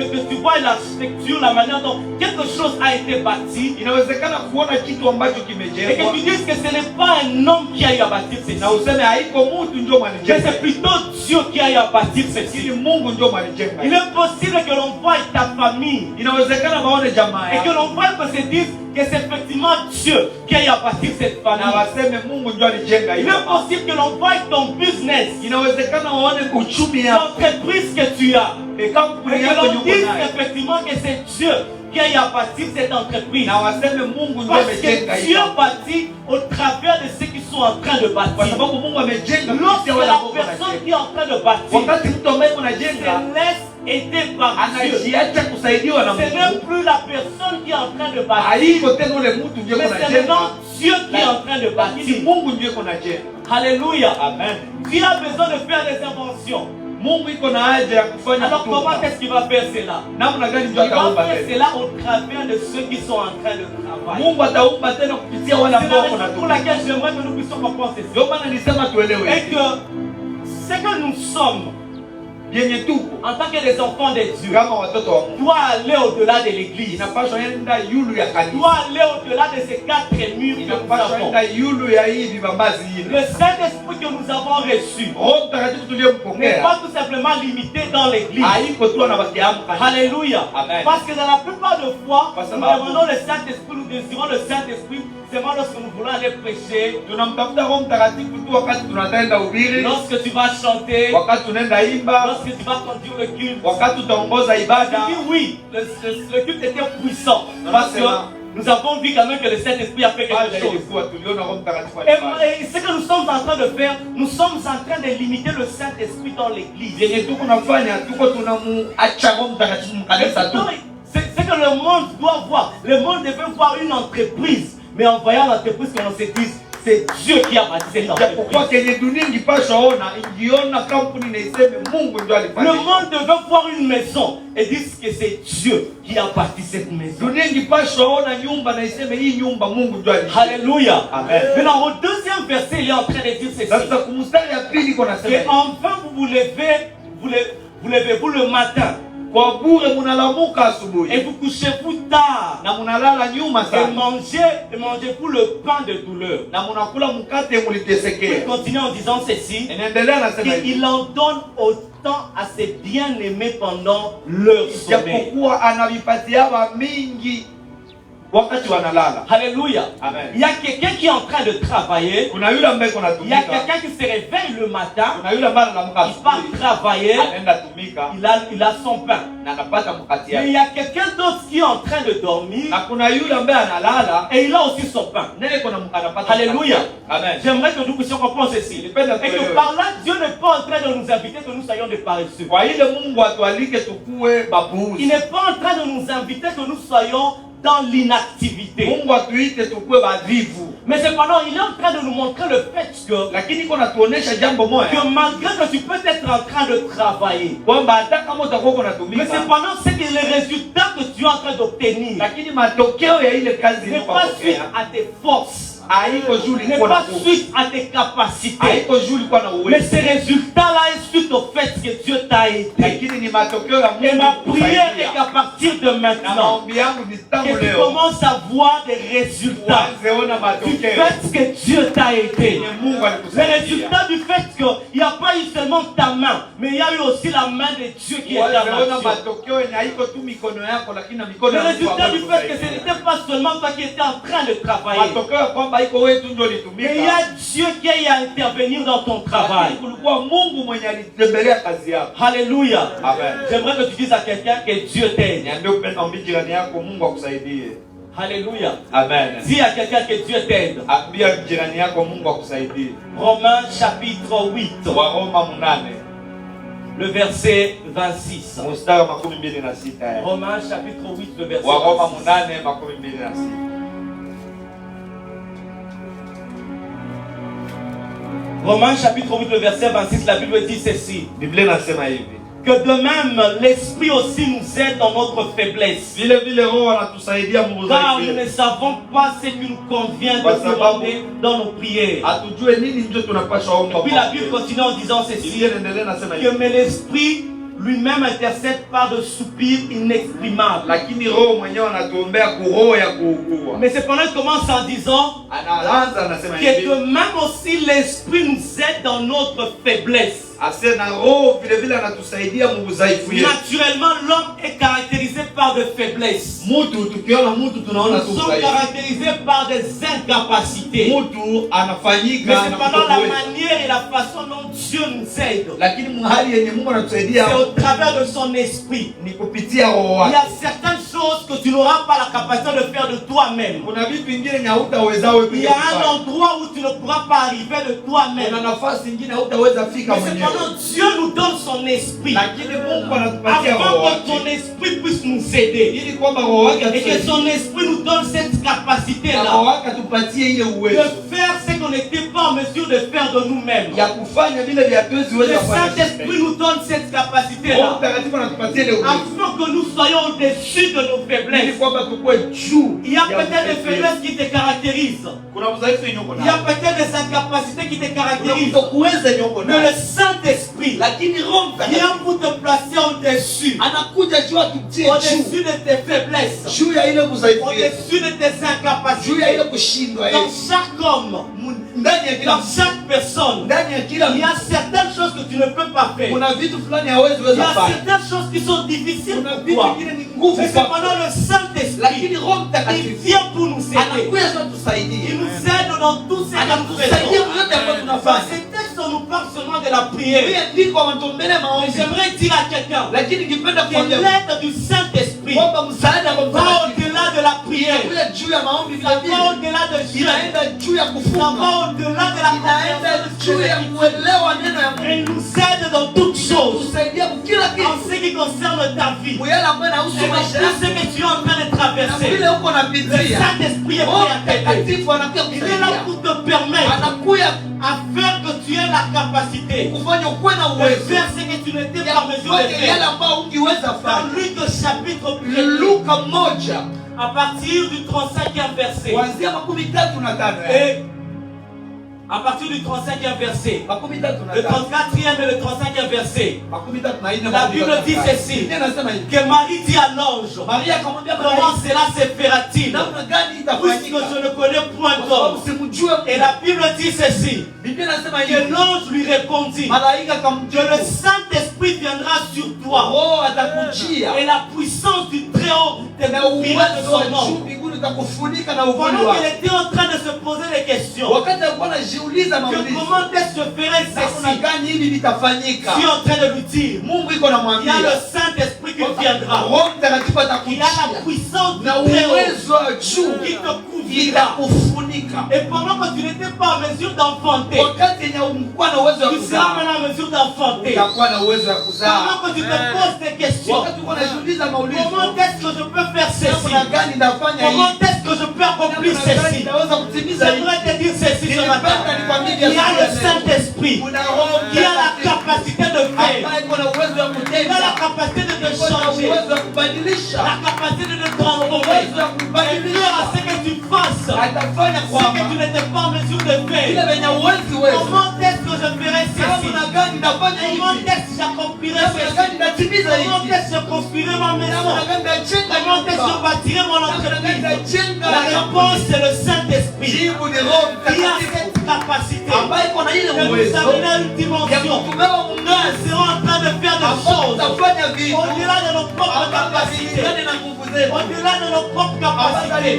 que tu vois l'architecture, la manière dont quelque chose a été bâti, inawezekana kuona kitu ambacho et que kimejengwa tu dises que ce n'est pas un homme qui a eu à bâtir ceci, na useme haiko mtu ndio mais mwalijenga, c'est plutôt Dieu qui a eu à bâtir ceci. lakini Mungu ndio mwalijenga. Il est possible que l'on voie ta famille Inawezekana waone jamaa et que yako l'on voie que se dise que c'est effectivement Dieu qui a eu à bâtir cette na famille. waseme Mungu ndio alijenga Il hiyo. est possible que l'on voie ton business, Inawezekana waone uchumi yako l'entreprise que tu as, e et kampuni que yako l'on yuko dise nayo, effectivement que c'est Dieu qui a eu à bâtir cette entreprise. na waseme Mungu ndio Parce amejenga que Dieu hiyo, bâtit au travers de ceux qui sont en train de kwa bâtir. sababu Mungu amejenga Lorsque kupitia wale la ambao personne wanajenga. qui est en train de bâtir Wakati mtu ambaye unajenga se laisse aider par Dieu, anajiacha kusaidiwa na ce n'est Mungu, plus la personne qui est en train de bâtir, haiko tena ule mtu ndio mais c'est kunajenga, maintenant Dieu qui est en train de lakini bâtir. Mungu ndio kunajenga. Alléluia. Amen. Tu as besoin de faire des inventions. Mungu iko na haja ya kufanya Alors comment kutupa. est-ce qu'il va faire cela? Namna gani Il ndio va ataumba faire tena? cela au travers de ceux qui sont en train de travailler. Mungu ataumba tena kupitia wale C'est la ambao raison pour wanatumika. laquelle j'aimerais que nous puissions comprendre ceci. Ndio maana nilisema tuelewe Et que ce que nous sommes yenye tuko en tant que des enfants de Dieu kama watoto wa Mungu doit aller au-delà de l'église, inapaswa enda yulu ya kanisa, doit aller au-delà de ces quatre murs que nous inapaswa avons. enda yulu ya hii vibambazi ile. Le Saint-Esprit que nous avons reçu Roho Mtakatifu n'est tuliyompokea pas tout simplement limité dans l'église. haiko tu anabakiamu kanisa. Alléluia. Amen. Parce que dans la plupart des fois, Parce que nous demandons le Saint-Esprit, nous désirons le Saint-Esprit seulement lorsque nous voulons aller prêcher, Tunamtafuta Roho Mtakatifu tu wakati tunatenda ubiri, lorsque tu vas chanter, wakati tunaenda imba, lorsque tu vas conduire le culte. wakati tutaongoza ibada. Je dis oui, le culte était puissant. Non, Parce c'est que vrai. nous avons vu quand même que le Saint-Esprit a fait Pale quelque chose. ilikuwa tuliona Roho Mtakatifu alifanya. Et ce que nous sommes en train de faire, nous sommes en train de limiter le Saint-Esprit dans l'église. Yenye tuko nafanya tuko tunamuacha Roho Mtakatifu mkanisa tu. C'est que le monde doit voir. Le monde devait voir une entreprise. Mais en voyant l'entreprise, qu'on se dise, c'est Dieu qui a bâti cette entreprise. Japokuwa kenye dunia ingipaswa ona, ingiona kampuni na iseme Mungu ndio Le alifanya. monde devait voir une maison et dire que c'est Dieu qui a bâti cette maison. Dunia ingipaswa ona nyumba na iseme hii nyumba Mungu ndio alifanya. Alléluia. Amen. Maintenant, au deuxième verset, il est en train de dire ceci. Sasa kumstari ya pili kuna Que sema enfin vous levez-vous le matin kwa bure munalamuka et asubuhi vous couchez-vous tard na munalala nyuma et sana mangez-vous le pain de douleur. na munakula mkate Il mulitesekea. continue en disant ceci. Inaendelea nasema hivi, Qu'il en donne autant à ses bien-aimés pendant leur sommeil. japokuwa anavipatia mingi wakati wanalala. Alléluia. Amen. Il y a quelqu'un qui est en train de travailler. Kuna yule ambaye kuna Il y a tumika, quelqu'un qui se réveille le matin. kuna yule ambaye anaamka Il part asubuhi travailler. anaenda tumika Il a son pain. na anapata mkate Mais il yake, y a quelqu'un d'autre qui est en train de dormir. na kuna yule ambaye analala Et il a aussi son pain. naye kuna anapata Alléluia. mkate. Amen. J'aimerais que nous puissions comprendre ceci. Et que par là, Dieu n'est pas en train de nous inviter que nous soyons des paresseux. Kwa ile Mungu atualike tukue Il bapuuzi. n'est pas en train de nous inviter que nous soyons dans l'inactivité. Mungu atuite tukue bavivu. Mais cependant, il est en train de nous montrer le fait que Lakini kuna tuonesha jambo moja malgré que tu peux être en train de travailler, kwamba hata kama utakuwa mais unatumika, cependant, c'est que les résultats que tu es en train d'obtenir lakini matokeo ya ile kazi n'est pas suite iliyopokea à tes forces, haiko juu n'est ilikuwa na pas nguvu, suite à tes capacités, haiko juu ilikuwa na mais uwezo, ces résultats-là est suite au fait que Dieu t'a aidé. lakini ni matokeo ya Et Mungu ma prière est kukusaidia. qu'à partir de Na maintenant, maombi yangu ni tangu que tu leo commences à voir des résultats uanze ona du matokeo fait que Dieu t'a aidé. yenye Mungu Le alikusaidia. résultat du fait qu'il n'y a pas eu seulement ta main, mais il y a eu aussi la main de Dieu qui est dans Uanze ona l'action. matokeo yenye haiko tu mikono yako, lakini na mikono Le ya Mungu résultat ambayo du fait que ce ilikusaidia. n'était pas seulement toi qui étais en train de travailler, Matokeo ya kwamba haiko wewe tu ndio mais il y ulitumika, a Dieu qui a eu à intervenir dans ton travail. lakini kulikuwa Mungu mwenye alitembelea kazi yako. Alléluia. Amen. J'aimerais que tu dises à quelqu'un que Dieu t'aide. Niambie upende ombi jirani yako, Mungu akusaidie. Alléluia. Amen. Dis à quelqu'un que Dieu t'aide. Ambia jirani yako Mungu akusaidie. Romains chapitre 8, Waroma 8 le verset 26. mstari wa 26. Romains chapitre 8, le verset Waroma 26. 8:26. Romains chapitre 8, le verset 26, la Bible dit ceci. Biblia inasema hivi, Que de même, l'Esprit aussi nous aide dans notre faiblesse. vile vile Roho anatusaidia Car nous mudhaifu, ne savons pas ce qu'il nous convient Kwa de sababu demander dans nos prières. atujue nini ndio tunapaswa omba. Puis la Bible continue en disant Biblia ceci. inaendelea nasema Que hivi, mais l'Esprit lui-même intercède par de soupirs inexprimables. lakini Roho mwenyewe anatuombea kuroho ya kuugua. Mais cependant, il commence en disant Anaanza anasema que hivi, de même aussi l'Esprit nous aide dans notre faiblesse. ase na Roho vile vile anatusaidia mu udhaifu yetu. Naturellement, l'homme est caractérisé par de faiblesses. Mtu tukiona mtu tunaona tu Nous sommes udhaifu. caractérisés par des incapacités. Mtu anafanyika Mais na cependant, la kutokuweza. manière et la façon dont Dieu nous aide, Lakini mahali yenye Mungu anatusaidia c'est au travers de son esprit. ni kupitia Roho Il y wake. a certaines choses que tu n'auras pas la capacité de faire de toi-même. Kuna vitu vingine ni hautaweza wewe Il y pekee a un kufanya. endroit où tu ne pourras pas arriver de Kuna toi-même. nafasi nyingine hautaweza fika Mais mwenyewe. cependant, Dieu nous donne son esprit Lakini Mungu anatupatia Roho afin que wake ton esprit puisse nous aider. ili kwamba Roho wake Et que atusaidie. son esprit nous donne cette Na Roho capacité-là wake atupatie ile de uwezo faire ce qu'on n'était pas en mesure de faire de nous-mêmes. ya kufanya vile vya tuwezi Le weza kufanya. Saint-Esprit nous donne cette Roho capacité-là Mtakatifu anatupatia ile uwezo afin que nous soyons au-dessus de nos ili faiblesses. kwamba tukue juu. Il y a ya peut-être des udhaifu faiblesses qui te caractérisent. yetu. Kuna udhaifu yenye uko Il y a nao. peut-être des incapacités qui te Kuna caractérisent. kutokuweza yenye uko Mais nao. le Saint-Esprit Lakini Roho Mtakatifu vient pour te placer au-dessus. anakuja juu atutie juu. Au-dessus de tes faiblesses. Juu ya ile udhaifu yetu. Au-dessus de tes Juu ya ile incapacités. kushindwa Dans yetu. chaque homme, Ndani ya kila dans chaque personne, ndani ya kila il y a certaines choses que tu ne peux pas faire. kuna vitu fulani hawezi Il y weza a fanya. certaines choses qui sont difficiles Kuna pour vitu toi. vingine ni nguvu Mais kwako. cependant, le Saint-Esprit, Lakini Roho il Mtakatifu vient pour nous aider. anakuja sio Il tusaidie. nous aide dans tout ce que nous Anatusaidia faisons. yote ambayo Dans tunafanya. ces textes, on nous parle seulement de la prière. Pia ndiko wanatuombele Et maombi. j'aimerais dire à quelqu'un Lakini ningependa que kuambia l'aide du Saint-Esprit kwamba msaada wa va Mtakatifu au-delà de la prière. inakuja juu ya maombi vile Ça va vile. au-delà de jeûne. Inaenda juu ya Ça kufunga. va au-delà de la Inaenda compréhension juu de ya Dieu. kuelewa neno ya Mungu. Et il nous aide dans toutes choses. Tusaidia kwa kila En kitu. ce qui concerne ta vie. Kwa yale ambayo Et inahusu dans maisha tout ce yako. que tu es en train de Na traverser. vile uko Le unapitia. Saint-Esprit est Roho prêt à t'aider. Mtakatifu anakuja Il est là kusaidia. pour te permettre Anakuja afin que tu aies la capacité kufanya ukuwe na de uwezo. faire ce que tu n'étais Ya pas en mesure de kufanya yale faire. ambayo ungeweza Dans fanya. Luc chapitre 1, Luka 1 à partir du 35e verset. kuanzia 35 Et à partir du 35e verset. Le 34e et le 35e verset. La Bible dit ceci. Que Marie dit à l'ange, comment cela se fera-t-il puisque je ne connais point d'homme? Et la Bible dit ceci. Que l'ange lui répondit que le Saint-Esprit viendra sur toi et la puissance du Très-Haut te couvrira de son nom. Pendant qu'elle était en train de se poser des questions, que comment est-ce que je ferais ceci? Je suis en train de lui dire, il y a le Saint-Esprit qui viendra. Il y a la puissance du Très-Haut qui te couvrira. Et pendant que tu n'étais pas en mesure d'enfanter, tu seras maintenant en mesure d'enfanter. Pendant que tu te poses des questions, comment est-ce que je peux faire ceci? Comment est-ce que je peux accomplir ceci? J'aimerais te dire ceci ce matin. Il y a le Saint-Esprit qui a la capacité de faire. Il a la capacité de te changer. La capacité de te transformer. Et faire à ce que tu fasses ce que tu n'étais pas en mesure de faire. Comment est-ce que je ferai ceci? Comment est-ce que j'accomplirai ceci? Comment est-ce que je construirai ma maison? Comment est-ce que je bâtirai mon entreprise? La réponse c'est le Saint-Esprit qui a cette capacité de nous amener à une dimension. Nous serons en train de faire des choses au-delà de nos propres capacités, au-delà de nos propres capacités,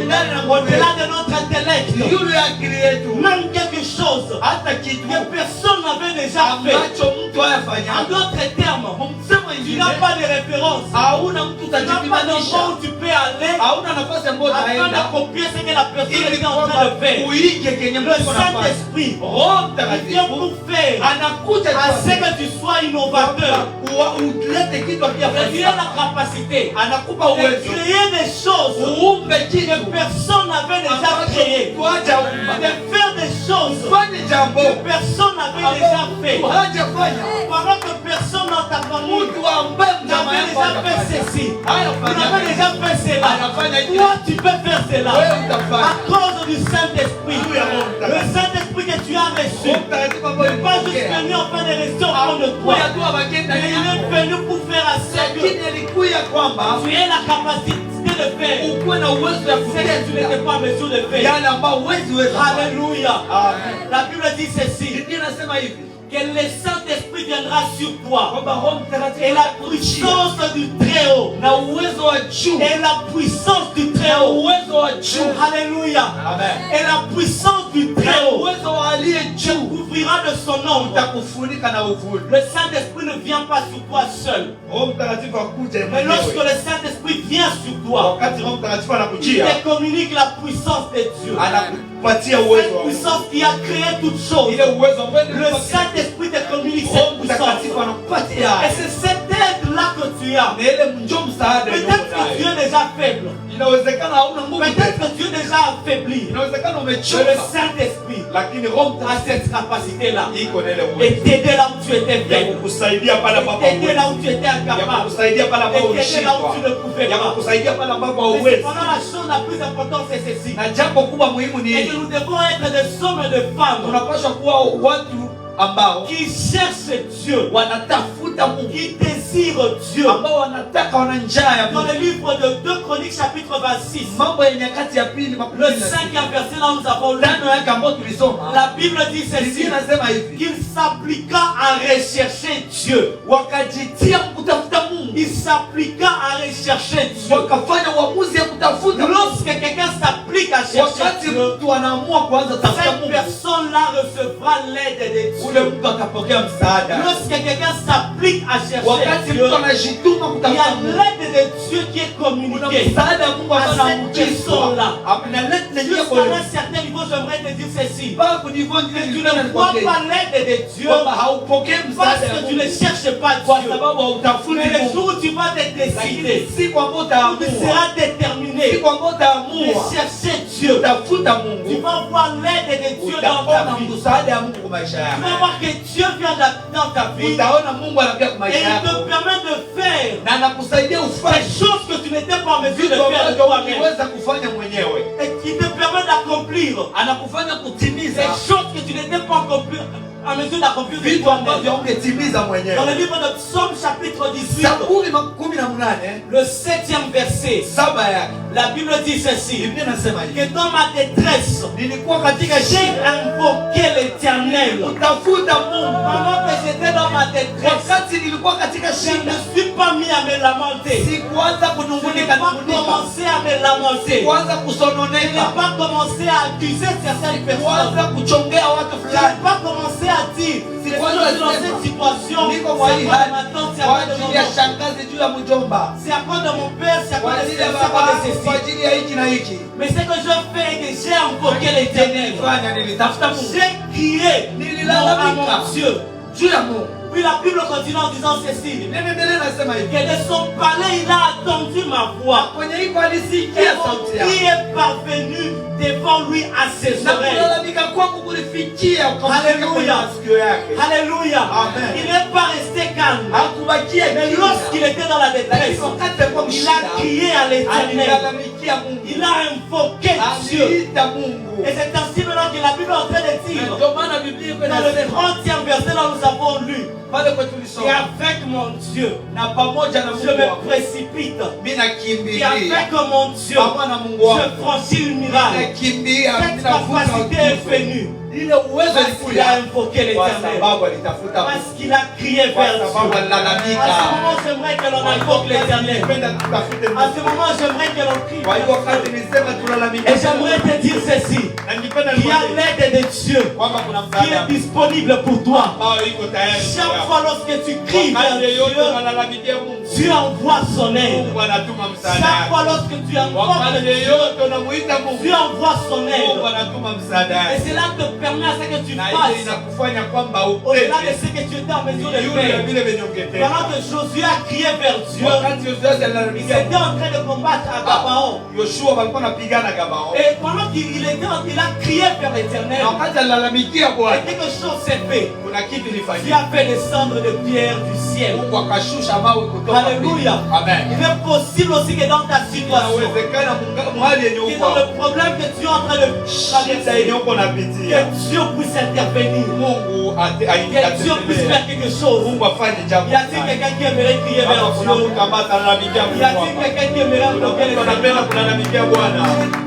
au-delà de notre intellect. Même quelque chose que personne n'avait déjà fait. En d'autres termes, tu n'as pas de référence. Tu n'as pas d'endroit où tu peux aller afin d'accomplir ce que la personne est en train de faire. Le Saint-Esprit vient pour faire à ce que tu sois innovateur. Tu as la capacité de créer des choses que personne n'avait déjà créées. De faire des choses que personne n'avait déjà fait. Pendant que personne dans ta famille n'avait déjà fait ceci, n'avait déjà fait cela, toi tu peux faire cela à cause du Saint-Esprit. Le Saint-Esprit que tu as reçu n'est pas juste venu en fin de rester au fond de toi, mais il est venu pour faire lakini alikuja kwamba tu aies la capacité de faire ukuwe na uwezo ya ce que tu n'étais pas en mesure de faire. yale ambao huwezi weza. Alléluia. Amen. La Bible dit ceci, Biblia inasema hivi que le Saint-Esprit viendra sur toi kwamba Roho Mtakatifu et la puissance du Très-Haut na uwezo wa juu et la puissance du na Très-Haut. uwezo wa juu. Alléluia. Amen. Et la puissance du Na Très-Haut uwezo wa aliye te juu couvrira de son ombre. utakufunika na uvuli. Le Saint-Esprit ne vient pas sur toi seul. Roho Mtakatifu akuja Mais lorsque mwenyewe. le Saint-Esprit vient sur toi, Wakati Roho Mtakatifu il anakujia, te communique la puissance de Dieu. anakupatia uwezo Cette wa Mungu. puissance qui a créé toutes choses. Ile uwezo ambao Le Saint-Esprit te communique cette Roho Mtakatifu puissance. anakupatia. Et c'est cette aide-là que tu as. Na ile njoo msaada Peut-être que tu es déjà faible. inawezekana hauna nguvu Peut-être tena. que tu es déjà affaibli. Inawezekana Mais umechoka. le Saint-Esprit Lakini Roho a Mtakatifu cette capacité-là. iko na ile Et uwezo t'aider là où tu étais ya faible. kukusaidia pale Et ambapo t'aider là hauwezi. où tu étais Ya incapable. kukusaidia pale Et ambapo t'aider là où ulishindwa. tu ne pouvais Ya pas. kukusaidia pale ambapo Mais hauwezi. cependant, la chose la plus importante, c'est ceci. Na jambo kubwa muhimu ni Et hili. que nous devons être des hommes et des femmes Tunapaswa kuwa watu ambao qui cherchent Dieu, wanatafuta Mungu, qui désirent Dieu. ambao wanataka, wana njaa ya Dans Mungu. le livre de 2 Chroniques, chapitre 26, Mambo ya Nyakati ya Pili makumi le mbili na sita. 5e verset, là où nous avons lu, Tano yake ambayo tulisoma, la Bible dit Biblia ceci, inasema hivi: qu'il s'appliqua à rechercher Dieu. wakajitia kutafuta Mungu, Il s'appliqua à rechercher Dieu. wakafanya uamuzi ya kutafuta Mungu. Lorsque quelqu'un s'applique à chercher Wakati Dieu, mtu anaamua kuanza tafuta cette Mungu, personne-là recevra l'aide de ule Dieu. mtu atapokea msaada. Lorsque quelqu'un s'applique à chercher Wakati Dieu, mtu anajituma il y kutafuta a Mungu, l'aide de Dieu qui est kuna communiquée. msaada wa Mungu ambao À cette anaambukizwa. personne-là. Inaleta njia Jusqu'à kwa un certain niveau, j'aimerais te dire ceci. mpaka kujivua njia Tu nyingine ne ni vois kwamba pas l'aide de Dieu haupokei parce msaada wa que tu ne Mungu cherches pas kwa Dieu. sababu hautafuti Mais le Mungu. jour où tu vas te Lakini décider, siku ambayo où tu utaamua, seras déterminé siku ambayo de utaamua chercher Dieu, utafuta tu Mungu, vas voir l'aide de Dieu dans ta utaona vie. msaada wa Mungu kwa maisha Tu yako. vas voir que Dieu vient dans ta vie Utaona Mungu anakuja kwa et maisha il yako te permet de faire na anakusaidia des ufanye choses que tu n'étais pas en mesure de vitu faire de ambavyo toi-même. uliweza kufanya mwenyewe. Et il te permet d'accomplir Anakufanya kutimiza des choses que tu n'étais pas en mesure d'accomplir de vitu toi-même. ambavyo ungetimiza Dans le mwenyewe. livre de Psaume chapitre 18, Zaburi 18 le 7e verset, saba yake la Bible dit ceci, Biblia inasema hivi: que dans ma détresse, nilikuwa katika j'ai shida invoqué l'Éternel. kutafuta Mungu. Pendant que j'étais dans ma détresse, Wakati nilikuwa katika je ne shida, me suis pas mis à me lamenter. sikuanza Je n'ai kunungunika, pas commencé à me lamenter. sikuanza Je n'ai kusononeka, pas commencé à accuser certaines personnes. sikuanza kuchongea watu Je n'ai fulani. pas commencé à dire que je suis dans cette situation. Niko C'est kwa à hii cause de hali ma tante, c'est à kwa cause de mon ajili ya oncle. shangazi juu ya mjomba, C'est à cause de mon père, c'est à kwa cause de ajili ya ceci, c'est à baba, cause de kwa ceci. ajili ya hiki na hiki. Mais ce que je fais est que j'ai invoqué l'Éternel. Fanya nilitafuta Mungu, J'ai crié à mon Dieu. juu ya Mungu. Puis la Bible continue en disant ceci. Ninaendelea nasema hivi: Que de son palais, il a attendu ma voix. kwenye hiko Et alisikia mon sauti cri yangu, est parvenu devant lui à ses na oreilles. kulalamika kwangu kulifikia ukamfika kwenye Hallelujah. masikio yake. Alléluia. Amen. Il n'est pas resté calme. Hakubakia Mais kimya. lorsqu'il était dans la détresse, Lakini wakati alikuwa il mshida, a crié à l'Éternel. alilalamikia Mungu, Il a invoqué Dieu. aliita Mungu. Et c'est ainsi maintenant que la Bible est en train de Na dire, ndio maana Biblia iko dans le inasema 30e verset, là nous avons lu, pale kwa et tulisoma, avec mon Dieu, na pamoja na je Mungu me wangu précipite. mimi Et nakimbilia, avec mon Dieu, pamoja na Mungu je wangu franchis une miracle. nakimbia, Cette ninavuka capacité est utuzo. venue Ile uwezo parce qu'il ilikuja a invoqué kwa l'Éternel. sababu alitafuta Mungu, Parce qu'il a crié kwa vers Dieu. sababu À alilalamika. ce moment, j'aimerais que l'on invoque l'Éternel. Nipenda tutafute À Mungu. ce moment, j'aimerais que l'on crie Kwa vers hiyo wakati Dieu. nisema tulalamika, Et j'aimerais te dire ceci. na nipenda Il y a nikwambie l'aide de Dieu kwamba kuna qui msaada est disponible pour toi. ambao iko tayari. Chaque fois lorsque tu cries vers Wakati yeyote Dieu, unalalamikia Mungu, Dieu envoie son aide. Mungu anatuma msaada Chaque wake. fois lorsque tu invoques Wakati Dieu, yeyote unamuita Mungu, Dieu envoie son Mungu aide. anatuma msaada Et wake. cela te permet à ce que tu Na ile fasses inakufanya kwamba au-delà de upende ce que tu étais en mesure de yule faire. vile venye ungetenda. Pendant que Josué a crié vers Dieu, Wakati Yoshua il alilalamikia était en train de combattre à Gabaon. Yoshua walikuwa wanapigana Gabaon. Et pendant qu'il a crié vers l'Éternel, Na wakati alilalamikia et Bwana, quelque chose s'est fait. kuna kuna kitu Dieu ilifanyika. a fait descendre des pierres du ciel. Mungu akashusha mawe kutoka Alléluia. mbinguni. Amen. Il est possible aussi que dans ta situation, Inawezekana mahali yenye que uko dans le problème que tu es en train de shida traverser, yenye uko napitia, que Dieu puisse intervenir. Mungu Que Dieu puisse faire quelque chose. Mungu afanye jambo. Y a-t-il quelqu'un qui aimerait crier vers Kama kuna Dieu? mtu ambaye analalamikia Y Mungu a-t-il hapa. quelqu'un qui aimerait invoquer le Anapenda Seigneur? kulalamikia Bwana.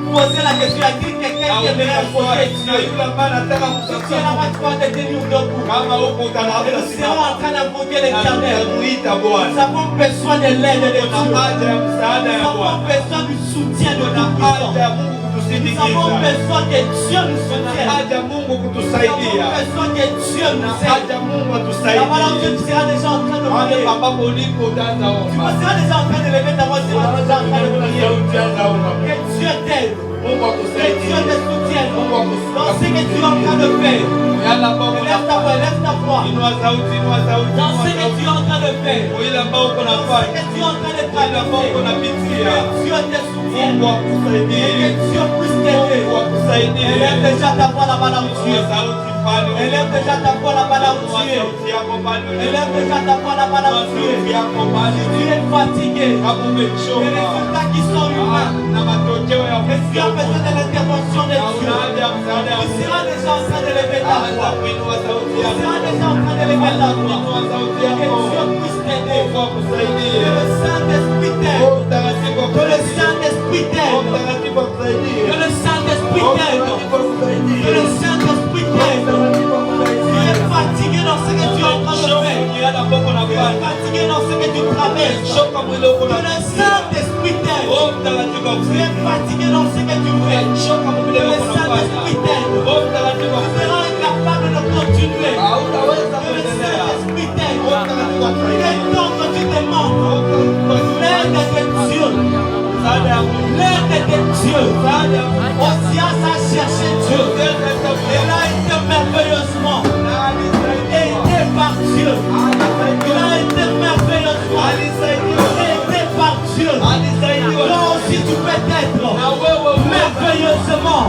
Poser la question, y a-t-il quelqu'un qui aimerait invoquer Dieu? Yule ambaye anataka Si tu es kutafuta là-bas, tu vas te tenir debout. kama huko utanaambia Nous serons en train d'invoquer l'Éternel. muita Nous Bwana. avons besoin de l'aide de Kuna Dieu. haja ya msaada Nous ya avons Bwana. besoin du soutien de Kuna Tout-Puissant. haja ya Mungu Nous avons kutusindikiza. besoin que Dieu nous Kuna soutienne. haja ya Mungu Nous avons kutusaidia. besoin que Dieu Kuna nous haja aide. ya Mungu La parole de atusaidie. Dieu, tu seras déjà en train de Mahali prier. ambapo ulipo utaanza Tu omba. seras déjà en train de lever ta voix, tu seras déjà en train de prier. Sauti anza omba. Que Dieu t'aide. Mungu Que Dieu akusaidie. te soutienne. Mungu Dans ce que tu es en train de faire. Yale ambao Lève ta voix, lève ta voix. inua sauti, inua sauti. Dans ce que tu es en train de faire. Ile ambao uko Dans ce nafanya. que tu es en train de Ile ambao uko traverser. napitia. Que Dieu te soutienne. Mungu Et akusaidie. que Dieu puisse t'aider. Mungu akusaidie. Élève déjà ta voix là-bas là où tu Inua es. sauti pale. Élève déjà ta voix là-bas là où Inua tu es. sauti yako pale. Élève déjà ta voix là-bas là Inua où tu sauti es. yako pale. Tu es fatigué. Kama Les umechoka. résultats qui sont humains. Na matokeo ya Et tu as besoin de l'intervention de na una Dieu. haja ya msaada wa Tu Mungu. seras déjà en train de lever ta Anza voix. kuinua sauti Tu yako. seras déjà en train de lever ta voix. Inua sauti Que yako. Dieu puisse t'aider. Mungu akusaidie. Que le Saint-Esprit Roho t'aide. Mtakatifu Que le akusaidie. Saint-Esprit Roho t'aide. Mtakatifu akusaidie. Que le Saint-Esprit Roho t'aide. Mtakatifu akusaidie. Que le Saint-Esprit t'aide. Tu es fatigué dans ce que tu es en train de faire. Tu es fatigué dans ce que tu traverses. Que le Saint-Esprit t'aide. Tu es fatigué dans ce que tu fais. Que le Saint-Esprit t'aide. Tu seras incapable de continuer. Que le Saint-Esprit t'aide. Il est temps que tu demandes l'aide de Dieu. L'aide de Dieu. Osias a cherché Dieu. Il a été merveilleusement aidé par Dieu. Il a été merveilleusement aidé par Dieu. Toi aussi tu peux être merveilleusement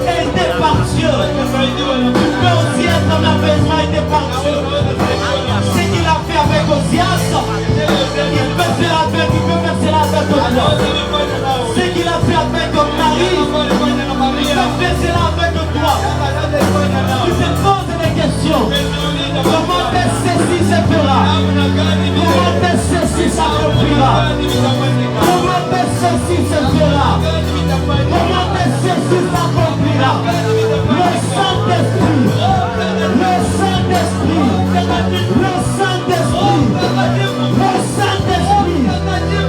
aidé par Dieu. Tu peux aussi être merveilleusement aidé par Dieu. Ce qu'il a fait avec Osias, il peut faire avec, il peut faire cela avec toi. Ce qu'il a fait avec Marie, il peut faire cela avec toi. Tu te poses des questions. Comment est-ce que ceci se fera? Comment est-ce que ceci s'accomplira? Comment est-ce que ceci se fera? Comment est-ce que ceci s'accomplira? Le Saint-Esprit, le Saint-Esprit, le Saint-Esprit, le Saint-Esprit,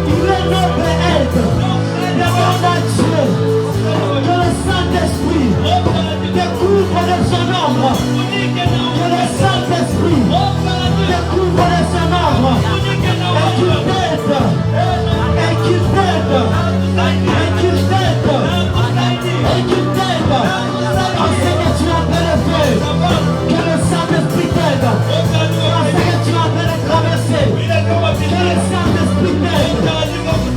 il est notre aide. Demande à Dieu que le Saint-Esprit te couvre de son ombre. Que le Saint-Esprit te couvre de son ombre. Et qu'il t'aide. Et qu'il t'aide. Et qu'il t'aide. Et qu'il t'aide. En ce que tu es en train de faire. Que le Saint-Esprit t'aide. En ce que tu es en train de traverser. Que le Saint-Esprit t'aide.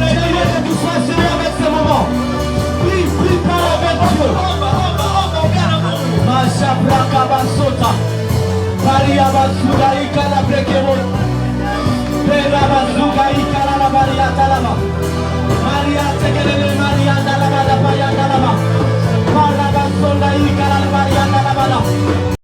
J'aimerais que tu sois gêné avec ce moment. Prie, parle avec Dieu. Masha Braka Basota. Maria Basuga Ikala Brekemo. Pera Basuga Ikala Maria Talama. Maria Tekelele.